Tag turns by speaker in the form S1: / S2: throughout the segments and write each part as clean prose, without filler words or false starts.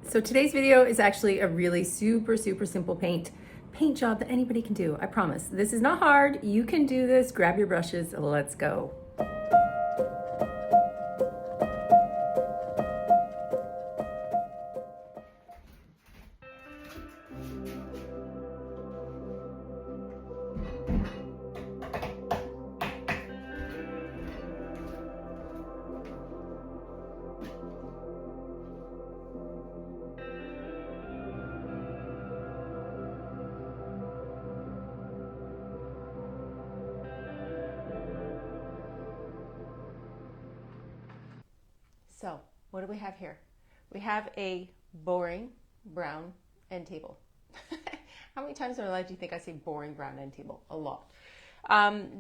S1: So today's video is actually a really super simple paint job that anybody can do. I promise. This is not hard. You can do this. Grab your brushes. Let's go. So, what do we have here? We have a boring brown end table. How many times in my life do you think I say boring brown end table? A lot.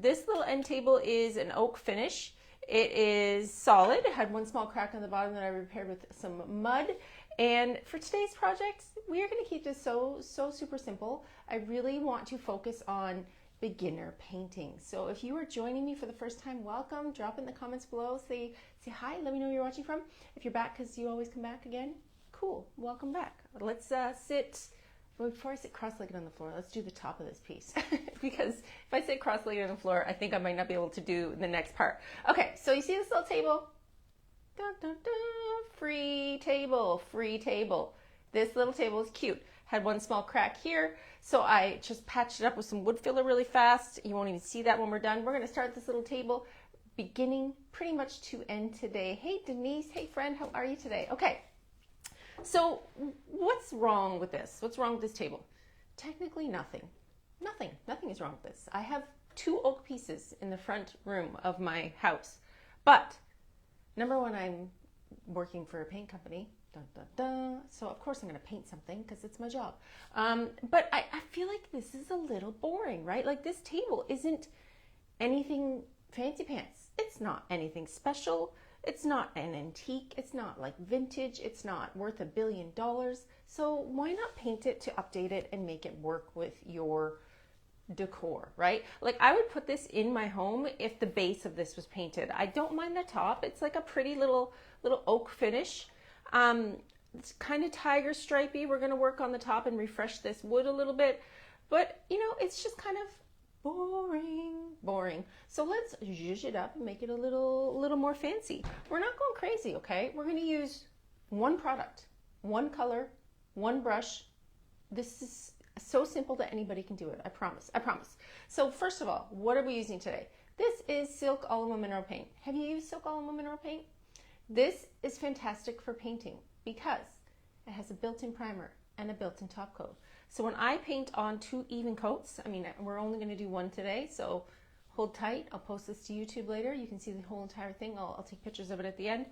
S1: This little end table is an oak finish. It is solid. It had one small crack on the bottom that I repaired with some mud. And for today's project, we are going to keep this so super simple. I really want to focus on beginner painting. So if you are joining me for the first time, welcome. Drop in the comments below. Say hi. Let me know where you're watching from. If you're back because you always come back again, cool. Welcome back. Let's sit. Well, before I sit cross-legged on the floor, let's do the top of this piece because if I sit cross-legged on the floor, I think I might not be able to do the next part. Okay, so you see this little table? Dun, dun, dun. Free table, free table. This little table is cute. Had one small crack here, so I just patched it up with some wood filler really fast. You won't even see that when we're done. We're going to start this little table beginning pretty much to end today. Hey Denise, hey friend, how are you today? Okay, so what's wrong with this? What's wrong with this table? Technically nothing. Nothing is wrong with this. I have 2 oak pieces in the front room of my house, but number one, I'm working for a paint company. Dun, dun, dun. So of course I'm going to paint something because it's my job. But I feel like this is a little boring, right? Like this table isn't anything fancy pants. It's not anything special. It's not an antique. It's not like vintage. It's not worth $1 billion. So why not paint it to update it and make it work with your decor, right? Like I would put this in my home if the base of this was painted. I don't mind the top. It's like a pretty little oak finish. It's kind of tiger stripey. We're going to work on the top and refresh this wood a little bit, but you know, it's just kind of boring. So let's zhuzh it up and make it a little more fancy. We're not going crazy, okay? We're going to use one product, one color, one brush. This is so simple that anybody can do it. I promise. So first of all, what are we using today? This is Silk Alamo Mineral Paint. Have you used Silk Alamo Mineral Paint? This is fantastic for painting because it has a built-in primer and a built-in top coat. So when I paint on 2 even coats, I mean, we're only going to do one today, so hold tight. I'll post this to YouTube later. You can see the whole entire thing. I'll take pictures of it at the end.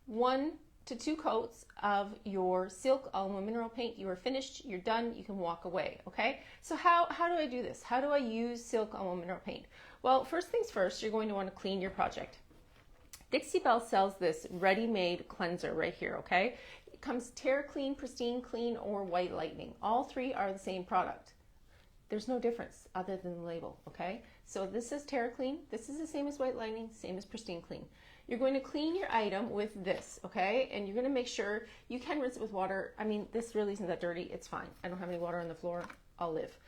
S1: 1 to 2 coats of your Silk Alamo Mineral Paint. You are finished. You're done. You can walk away, okay? So how do I do this? How do I use Silk Alamo Mineral Paint? Well, first things first, you're going to want to clean your project. Dixie Belle sells this ready-made cleanser right here, okay? It comes Terra Clean, Pristine Clean, or White Lightning. All 3 are the same product. There's no difference other than the label, okay? So this is Terra Clean. This is the same as White Lightning, same as Pristine Clean. You're going to clean your item with this, okay? And you're going to make sure you can rinse it with water. I mean, this really isn't that dirty. It's fine. I don't have any water on the floor. I'll live.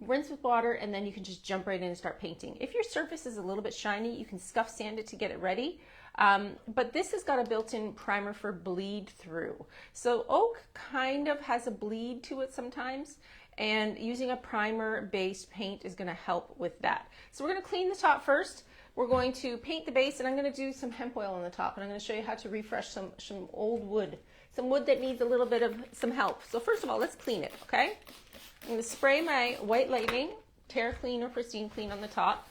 S1: Rinse with water, and then you can just jump right in and start painting. If your surface is a little bit shiny, you can scuff sand it to get it ready. But this has got a built-in primer for bleed through. So oak kind of has a bleed to it sometimes, and using a primer-based paint is going to help with that. So we're going to clean the top first. We're going to paint the base, and I'm going to do some hemp oil on the top, and I'm going to show you how to refresh some old wood, some wood that needs a little bit of some help. So first of all, let's clean it, okay? I'm going to spray my White Lightning, Terra Clean or Pristine Clean on the top,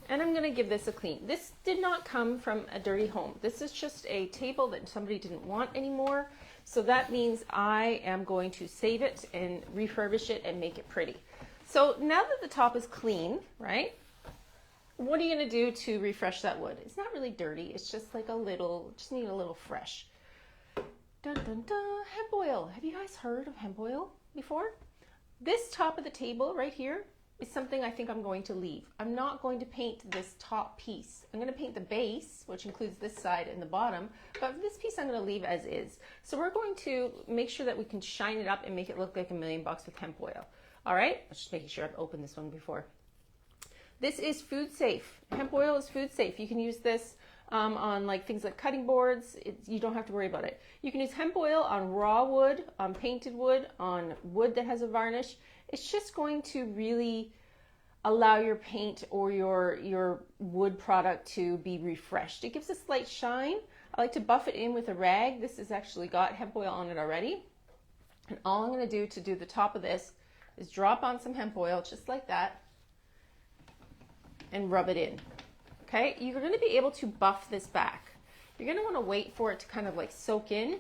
S1: and I'm going to give this a clean. This did not come from a dirty home. This is just a table that somebody didn't want anymore, so that means I am going to save it and refurbish it and make it pretty. So now that the top is clean, right, what are you going to do to refresh that wood? It's not really dirty. It's just like just need a little fresh. Dun, dun, dun. Hemp oil. Have you guys heard of hemp oil before? This top of the table right here, is something I think I'm going to leave. I'm not going to paint this top piece. I'm going to paint the base, which includes this side and the bottom, but this piece I'm going to leave as is. So we're going to make sure that we can shine it up and make it look like $1,000,000 with hemp oil. All right, I'm just making sure I've opened this one before. This is food safe. Hemp oil is food safe. You can use this on like things like cutting boards. You don't have to worry about it. You can use hemp oil on raw wood, on painted wood, on wood that has a varnish. It's just going to really allow your paint or your wood product to be refreshed. It gives a slight shine. I like to buff it in with a rag. This has actually got hemp oil on it already. And all I'm going to do the top of this is drop on some hemp oil just like that and rub it in. Okay, you're going to be able to buff this back. You're going to want to wait for it to kind of like soak in,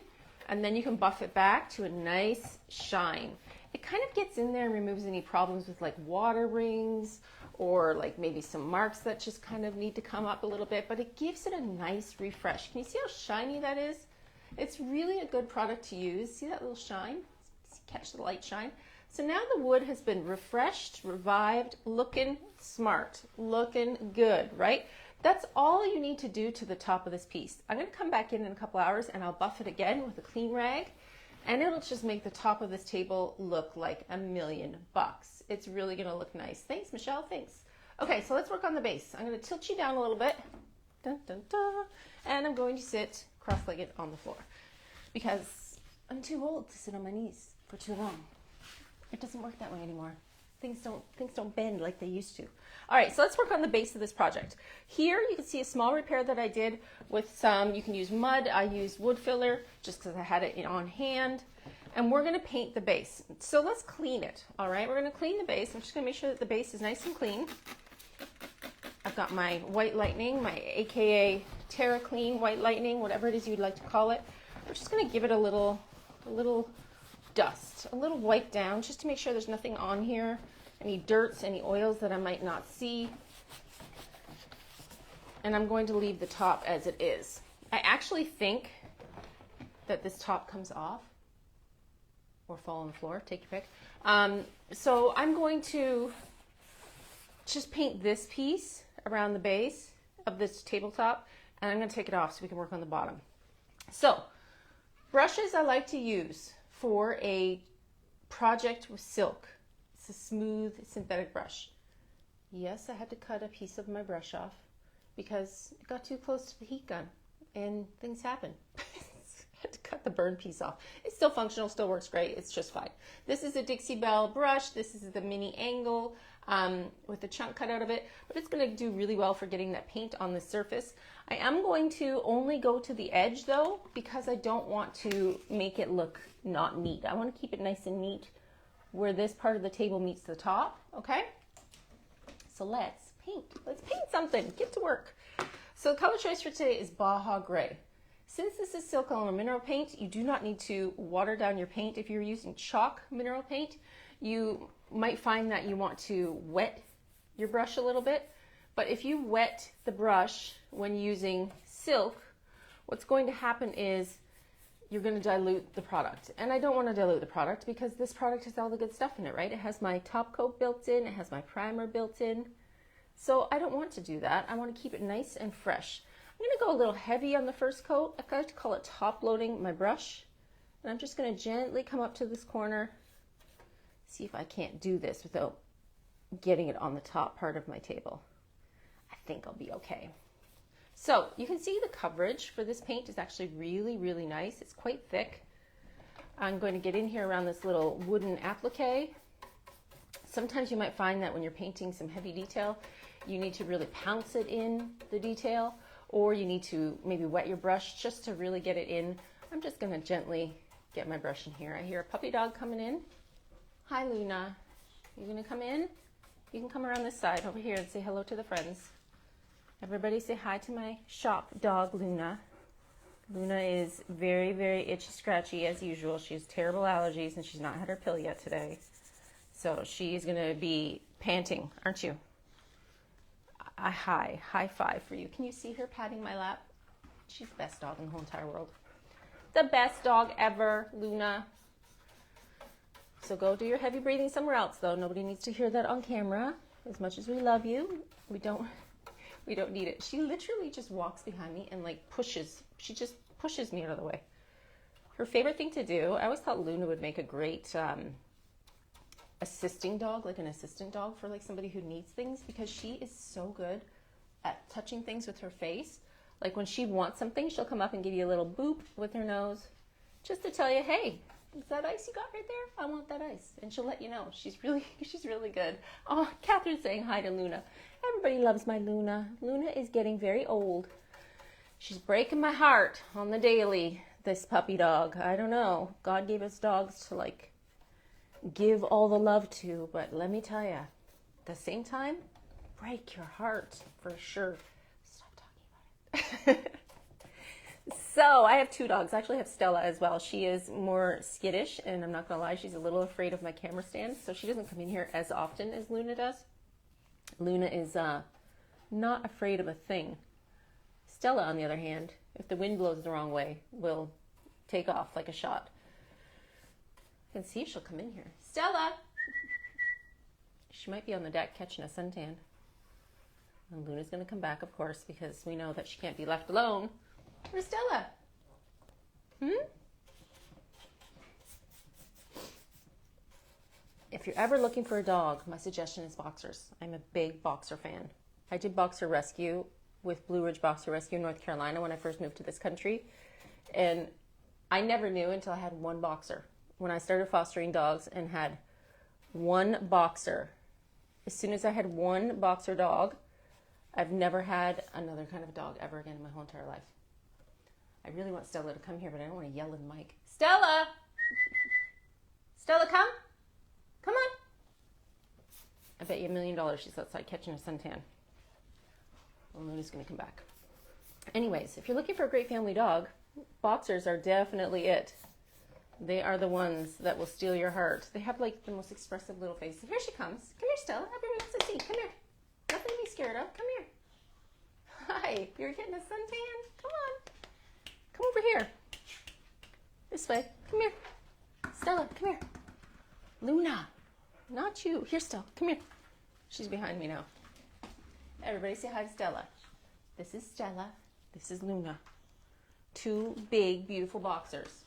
S1: and then you can buff it back to a nice shine. It kind of gets in there and removes any problems with like water rings or like maybe some marks that just kind of need to come up a little bit, but it gives it a nice refresh. Can you see how shiny that is? It's really a good product to use. See that little shine? Catch the light shine. So now the wood has been refreshed, revived, looking smart, looking good, right? That's all you need to do to the top of this piece. I'm going to come back in a couple hours and I'll buff it again with a clean rag, and it'll just make the top of this table look like $1,000,000. It's really going to look nice. Thanks, Michelle. Thanks. Okay, so let's work on the base. I'm going to tilt you down a little bit. Dun, dun, dun, and I'm going to sit cross-legged on the floor because I'm too old to sit on my knees for too long. It doesn't work that way anymore. Things don't bend like they used to. All right, so let's work on the base of this project. Here you can see a small repair that I did with some, you can use mud, I used wood filler just because I had it on hand. And we're gonna paint the base. So let's clean it, all right? We're gonna clean the base. I'm just gonna make sure that the base is nice and clean. I've got my White Lightning, my AKA Terra Clean White Lightning, whatever it is you'd like to call it. We're just gonna give it a little dust, a little wipe down, just to make sure there's nothing on here, any dirts, any oils that I might not see. And I'm going to leave the top as it is. I actually think that this top comes off or fall on the floor, take your pick. So I'm going to just paint this piece around the base of this tabletop, and I'm going to take it off so we can work on the bottom. So brushes I like to use for a project with silk. It's a smooth synthetic brush. Yes, I had to cut a piece of my brush off because it got too close to the heat gun and things happen. I had to cut the burn piece off. It's still functional, still works great. It's just fine. This is a Dixie Belle brush. This is the mini angle with a chunk cut out of it, but it's going to do really well for getting that paint on the surface. I am going to only go to the edge though, because I don't want to make it look not neat. I want to keep it nice and neat where this part of the table meets the top, okay? So let's paint. Let's paint something. Get to work. So the color choice for today is Baja Grey. Since this is silk or mineral paint, you do not need to water down your paint. If you're using chalk mineral paint, you might find that you want to wet your brush a little bit. But if you wet the brush when using silk, what's going to happen is you're going to dilute the product. And I don't want to dilute the product because this product has all the good stuff in it, right? It has my top coat built in, it has my primer built in. So I don't want to do that. I want to keep it nice and fresh. I'm going to go a little heavy on the first coat. I like to call it top loading my brush. And I'm just going to gently come up to this corner. See if I can't do this without getting it on the top part of my table. I think I'll be okay. So you can see the coverage for this paint is actually really, really nice. It's quite thick. I'm going to get in here around this little wooden applique. Sometimes you might find that when you're painting some heavy detail, you need to really pounce it in the detail, or you need to maybe wet your brush just to really get it in. I'm just going to gently get my brush in here. I hear a puppy dog coming in. Hi, Luna. You going to come in? You can come around this side over here and say hello to the friends. Everybody say hi to my shop dog, Luna. Luna is very, very itchy, scratchy as usual. She has terrible allergies and she's not had her pill yet today. So she's going to be panting, aren't you? A high five for you. Can you see her patting my lap? She's the best dog in the whole entire world. The best dog ever, Luna. So go do your heavy breathing somewhere else, though. Nobody needs to hear that on camera. As much as we love you, we don't need it. She literally just walks behind me and like she just pushes me out of the way. Her favorite thing to do, I always thought Luna would make a great assisting dog, like an assistant dog for like somebody who needs things, because she is so good at touching things with her face. Like when she wants something, she'll come up and give you a little boop with her nose just to tell you, hey, is that ice you got right there? I want that ice. And she'll let you know. She's really good. Oh, Catherine's saying hi to Luna. Everybody loves my Luna. Luna is getting very old. She's breaking my heart on the daily, this puppy dog. I don't know. God gave us dogs to like give all the love to, but let me tell you, at the same time, break your heart for sure. Stop talking about it. So I have two dogs. I actually have Stella as well. She is more skittish, and I'm not gonna lie, she's a little afraid of my camera stand, so she doesn't come in here as often as Luna does. Luna is not afraid of a thing. Stella, on the other hand, if the wind blows the wrong way, will take off like a shot. I can see if she'll come in here. Stella! She might be on the deck catching a suntan. And Luna's gonna come back, of course, because we know that she can't be left alone. Where's Stella? If you're ever looking for a dog, my suggestion is boxers. I'm a big boxer fan. I did boxer rescue with Blue Ridge Boxer Rescue in North Carolina when I first moved to this country. And I never knew until I had one boxer. When I started fostering dogs and had one boxer, as soon as I had one boxer dog, I've never had another kind of dog ever again in my whole entire life. I really want Stella to come here, but I don't want to yell in the mic. Stella! Stella, come! Come on! I bet you $1 million she's outside catching a suntan. Well, Luna's going to come back. Anyways, if you're looking for a great family dog, boxers are definitely it. They are the ones that will steal your heart. They have like the most expressive little faces. Here she comes. Come here, Stella. Everybody wants to see. Come here. Nothing to be scared of. Come here. Hi. You're getting a suntan? Come on. Come over here. This way. Come here. Stella, come here. Luna. Not you. Here, Stella. Come here. She's behind me now. Everybody say hi to Stella. This is Stella. This is Luna. Two big, beautiful boxers.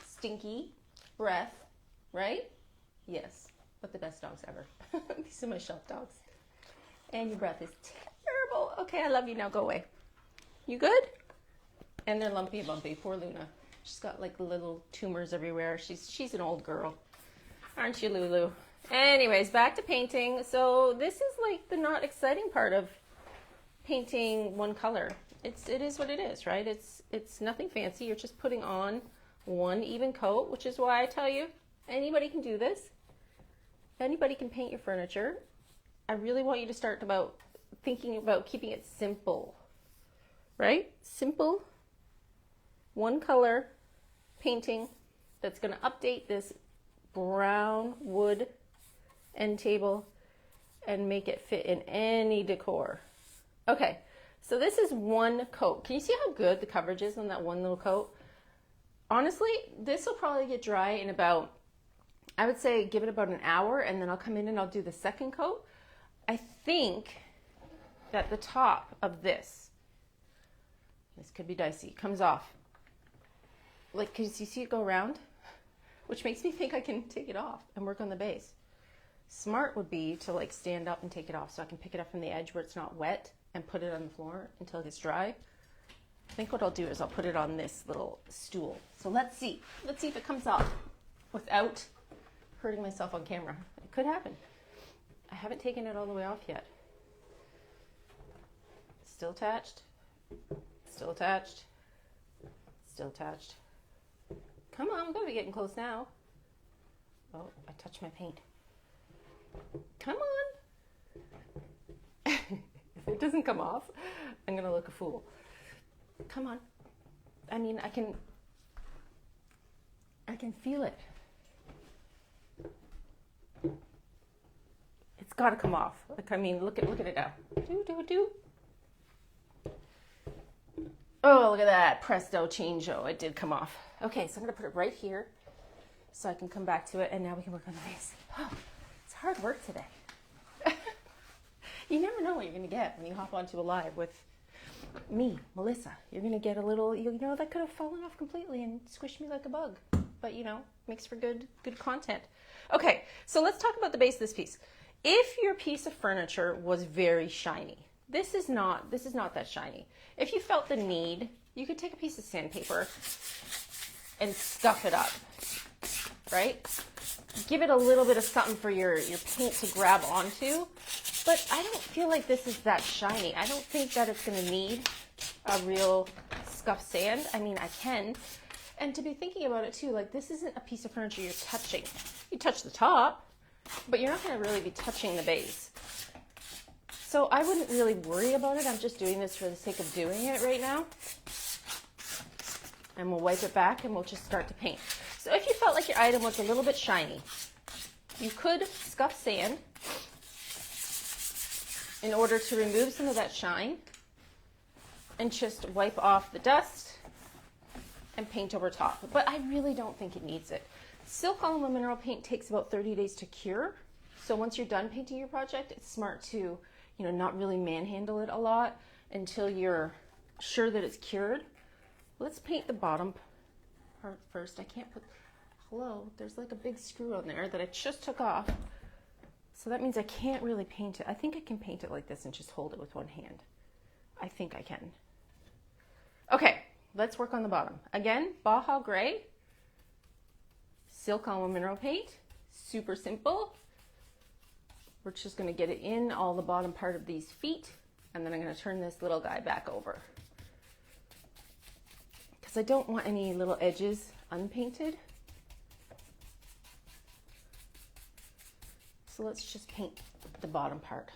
S1: Stinky breath, right? Yes, but the best dogs ever. These are my shelf dogs. And your breath is terrible. Okay, I love you now. Go away. You good? And they're lumpy and bumpy. Poor Luna. She's got like little tumors everywhere. She's an old girl. Aren't you, Lulu? Anyways, back to painting. So this is like the not exciting part of painting one color. It is what it is, right? It's nothing fancy. You're just putting on one even coat, which is why I tell you, anybody can do this. Anybody can paint your furniture. I really want you to start thinking about keeping it simple, right? Simple, one color painting that's going to update this brown wood end table and make it fit in any decor. Okay, so this is one coat. Can you see how good the coverage is on that one little coat? Honestly, this will probably get dry in about, I would say give it about an hour, and then I'll come in and I'll do the second coat. I think that the top of this could be dicey, comes off. Like, can you see it go around? Which makes me think I can take it off and work on the base. Smart would be to like stand up and take it off so I can pick it up from the edge where it's not wet and put it on the floor until it gets dry. I think what I'll do is I'll put it on this little stool. So let's see. Let's see if it comes off without hurting myself on camera. It could happen. I haven't taken it all the way off yet. Still attached. Still attached. Still attached. Come on, I'm going to be getting close now. Oh, I touched my paint. Come on. If it doesn't come off, I'm going to look a fool. Come on. I mean, I can feel it. It's got to come off. Like, I mean, look at it now. Do. Oh, look at that. Presto, changeo. It did come off. Okay, so I'm going to put it right here so I can come back to it, and now we can work on the base. Oh, it's hard work today. You never know what you're going to get when you hop onto a live with me, Melissa. You're going to get a little, you know, that could have fallen off completely and squished me like a bug. But, you know, makes for good content. Okay, so let's talk about the base of this piece. If your piece of furniture was very shiny, this is not that shiny. If you felt the need, you could take a piece of sandpaper and scuff it up, right? Give it a little bit of something for your paint to grab onto. But I don't feel like this is that shiny. I don't think that it's going to need a real scuff sand. I mean, I can. And to be thinking about it too, like this isn't a piece of furniture you're touching. You touch the top, but you're not going to really be touching the base. So I wouldn't really worry about it. I'm just doing this for the sake of doing it right now. And we'll wipe it back and we'll just start to paint. So if you felt like your item was a little bit shiny, you could scuff sand in order to remove some of that shine and just wipe off the dust and paint over top. But I really don't think it needs it. Silk Alamo mineral paint takes about 30 days to cure. So once you're done painting your project, it's smart to, you know, not really manhandle it a lot until you're sure that it's cured. Let's paint the bottom part first. I can't put, hello, there's like a big screw on there that I just took off. So that means I can't really paint it. I think I can paint it like this and just hold it with one hand. I think I can. Okay, let's work on the bottom. Again, Baja Grey, Silk Alamo mineral paint, super simple. We're just gonna get it in all the bottom part of these feet, and then I'm gonna turn this little guy back over. Because I don't want any little edges unpainted. So let's just paint the bottom part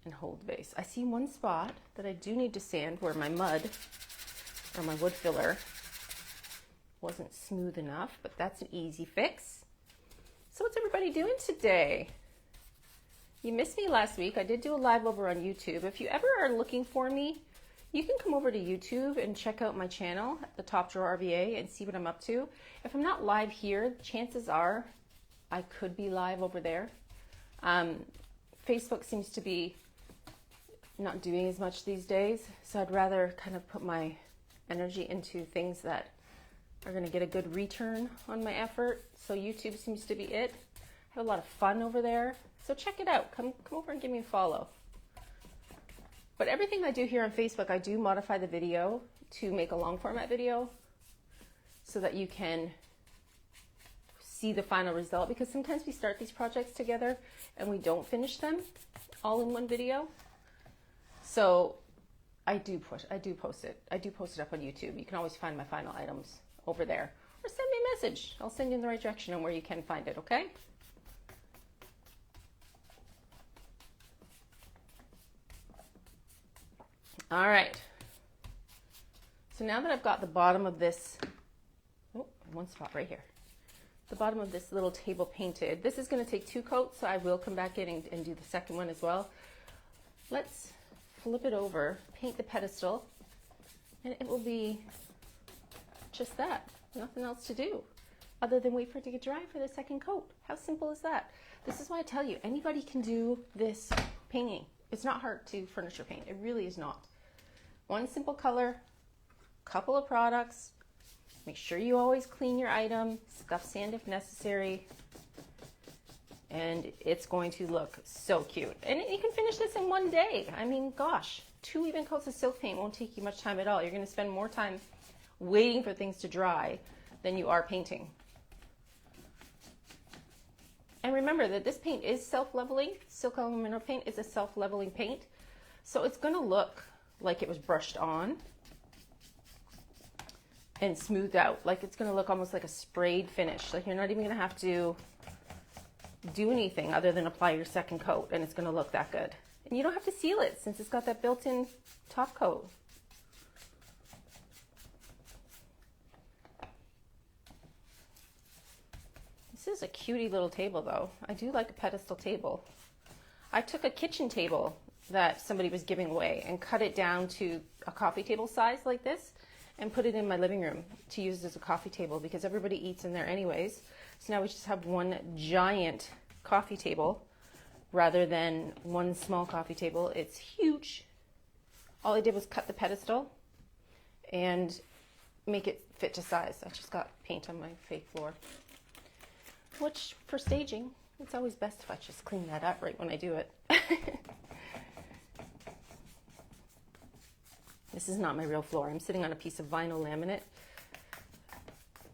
S1: and hold the base. I see one spot that I do need to sand where my mud or my wood filler wasn't smooth enough, but that's an easy fix. So what's everybody doing today? You missed me last week. I did do a live over on YouTube. If you ever are looking for me, you can come over to YouTube and check out my channel, The Top Drawer RVA, and see what I'm up to. If I'm not live here, chances are I could be live over there. Facebook seems to be not doing as much these days, so I'd rather kind of put my energy into things that are going to get a good return on my effort. So YouTube seems to be it. I have a lot of fun over there, so check it out. Come over and give me a follow. But everything I do here on Facebook, I do modify the video to make a long format video so that you can see the final result, because sometimes we start these projects together and we don't finish them all in one video. So I do post it. I do post it up on YouTube. You can always find my final items over there, or send me a message. I'll send you in the right direction on where you can find it, okay? All right. So now that I've got the bottom of this, oh, one spot right here. The bottom of this little table painted. This is going to take 2 coats, so I will come back in and do the second one as well. Let's flip it over, paint the pedestal, and it will be just that. Nothing else to do other than wait for it to get dry for the second coat. How simple is that? This is why I tell you, anybody can do this painting. It's not hard to furniture paint. It really is not. One simple color, couple of products. Make sure you always clean your item, scuff sand if necessary, and it's going to look so cute. And you can finish this in one day. I mean, gosh, 2 even coats of silk paint won't take you much time at all. You're going to spend more time waiting for things to dry than you are painting. And remember that this paint is self-leveling. Silk Alamo mineral paint is a self-leveling paint, so it's going to look like it was brushed on and smoothed out. Like it's going to look almost like a sprayed finish. Like you're not even going to have to do anything other than apply your second coat, and it's going to look that good. And you don't have to seal it since it's got that built-in top coat. This is a cutie little table though. I do like a pedestal table. I took a kitchen table that somebody was giving away and cut it down to a coffee table size like this, and put it in my living room to use as a coffee table because everybody eats in there anyways. So now we just have one giant coffee table rather than one small coffee table. It's huge. All I did was cut the pedestal and make it fit to size. I just got paint on my fake floor, which for staging, it's always best if I just clean that up right when I do it. This is not my real floor. I'm sitting on a piece of vinyl laminate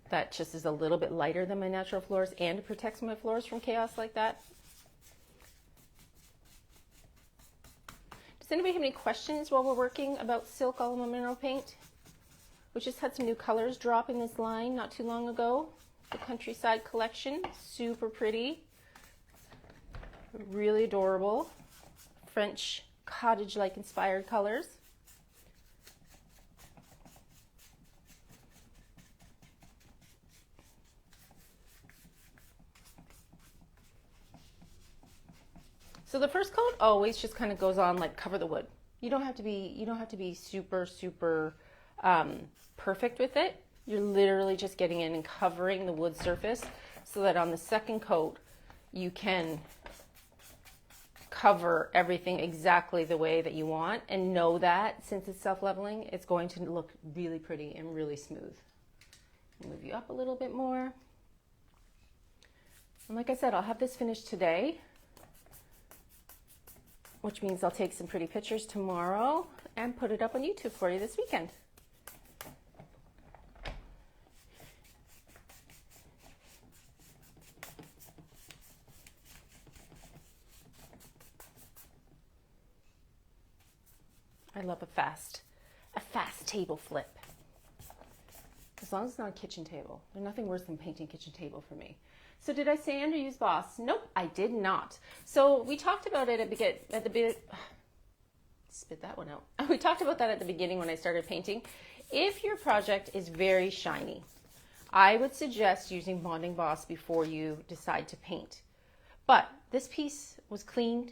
S1: that just is a little bit lighter than my natural floors, and it protects my floors from chaos like that. Does anybody have any questions while we're working about Silk Alamo Mineral Paint? We just had some new colors drop in this line not too long ago. The Countryside Collection, super pretty, really adorable, French cottage-like inspired colors. So the first coat always just kind of goes on like cover the wood. You don't have to be super perfect with it. You're literally just getting in and covering the wood surface so that on the second coat you can cover everything exactly the way that you want, and know that since it's self-leveling, it's going to look really pretty and really smooth. Move you up a little bit more. And like I said, I'll have this finished today, which means I'll take some pretty pictures tomorrow and put it up on YouTube for you this weekend. I love a fast table flip. As long as it's not a kitchen table. There's nothing worse than painting kitchen table for me. So did I sand or use Boss? Nope, I did not. So we talked about it spit that one out. We talked about that at the beginning when I started painting. If your project is very shiny, I would suggest using Bonding Boss before you decide to paint. But this piece was cleaned.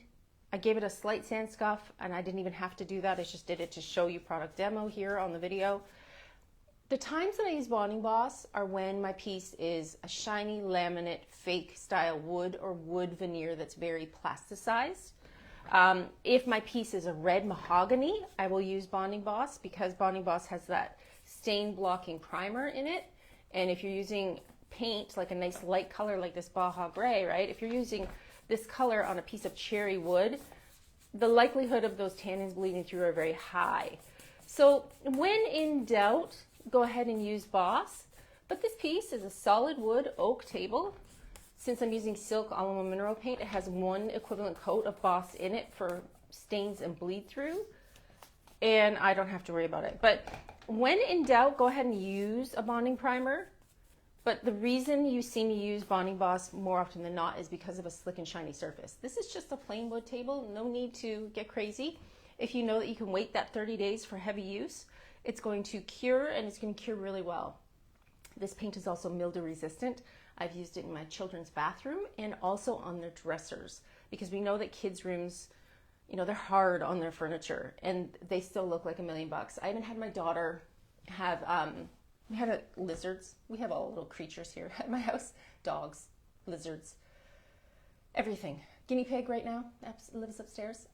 S1: I gave it a slight sand scuff, and I didn't even have to do that. I just did it to show you product demo here on the video. The times that I use Bonding Boss are when my piece is a shiny laminate fake style wood or wood veneer that's very plasticized. If my piece is a red mahogany, I will use Bonding Boss because Bonding Boss has that stain blocking primer in it. And if you're using paint, like a nice light color like this Baja Grey, right? If you're using this color on a piece of cherry wood, the likelihood of those tannins bleeding through are very high. So when in doubt, go ahead and use Boss. But this piece is a solid wood oak table. Since I'm using Silk Alamo Mineral Paint, it has one equivalent coat of Boss in it for stains and bleed through, and I don't have to worry about it. But when in doubt, go ahead and use a bonding primer. But the reason you see me use Bonding Boss more often than not is because of a slick and shiny surface. This is just a plain wood table, no need to get crazy. If you know that you can wait that 30 days for heavy use, it's going to cure, and it's going to cure really well. This paint is also mildew resistant. I've used it in my children's bathroom and also on their dressers, because we know that kids' rooms, you know, they're hard on their furniture and they still look like $1 million. I even had my daughter have, we had lizards. We have all little creatures here at my house. Dogs, lizards, everything. Guinea pig right now lives upstairs.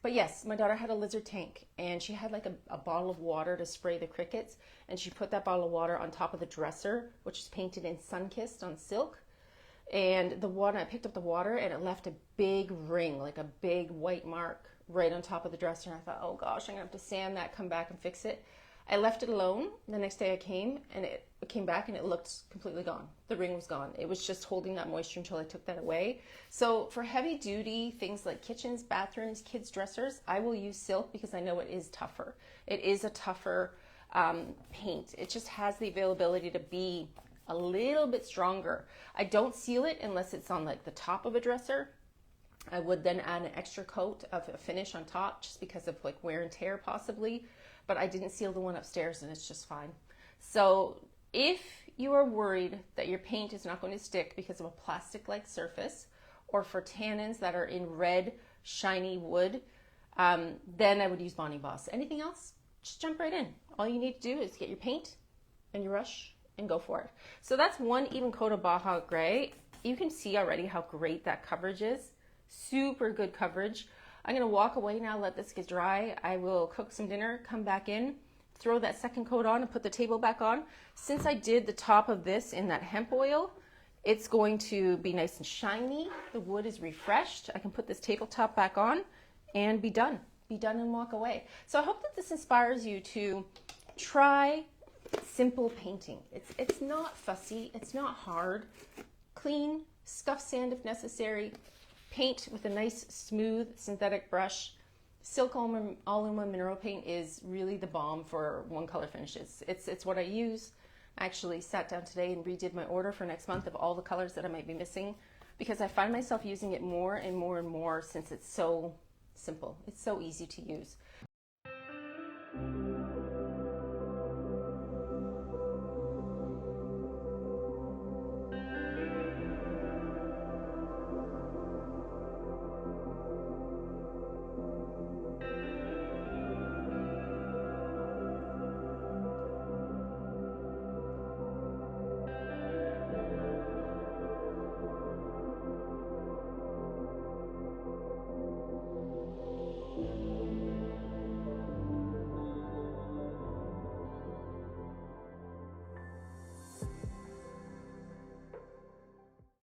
S1: But yes, my daughter had a lizard tank, and she had like a bottle of water to spray the crickets, and she put that bottle of water on top of the dresser, which is painted in Sunkissed on silk. And the water, I picked up the water, and it left a big ring, like a big white mark right on top of the dresser. And I thought, oh gosh, I'm gonna have to sand that, come back and fix it. I left it alone. The next day I came, and it came back and it looked completely gone. The ring was gone. It was just holding that moisture until I took that away. So for heavy duty things like kitchens, bathrooms, kids' dressers, I will use silk because I know it is tougher. It is a tougher paint. It just has the availability to be a little bit stronger. I don't seal it unless it's on like the top of a dresser. I would then add an extra coat of a finish on top just because of like wear and tear possibly. But I didn't seal the one upstairs, and it's just fine. So if you are worried that your paint is not going to stick because of a plastic-like surface, or for tannins that are in red, shiny wood, then I would use Bonding Boss. Anything else? just jump right in. All you need to do is get your paint and your brush and go for it. So that's one even coat of Baja Grey. You can see already how great that coverage is. Super good coverage. I'm gonna walk away now, let this get dry. I will cook some dinner, come back in, throw that second coat on and put the table back on. Since I did the top of this in that hemp oil, it's going to be nice and shiny. The wood is refreshed. I can put this tabletop back on and be done. Be done and walk away. So I hope that this inspires you to try simple painting. It's not fussy, it's not hard. Clean, scuff sand if necessary, paint with a nice smooth synthetic brush. Silk all-in-one mineral paint is really the bomb for one color finishes. It's what I use. I actually sat down today and redid my order for next month of all the colors that I might be missing, because I find myself using it more and more and more since it's so simple. It's so easy to use.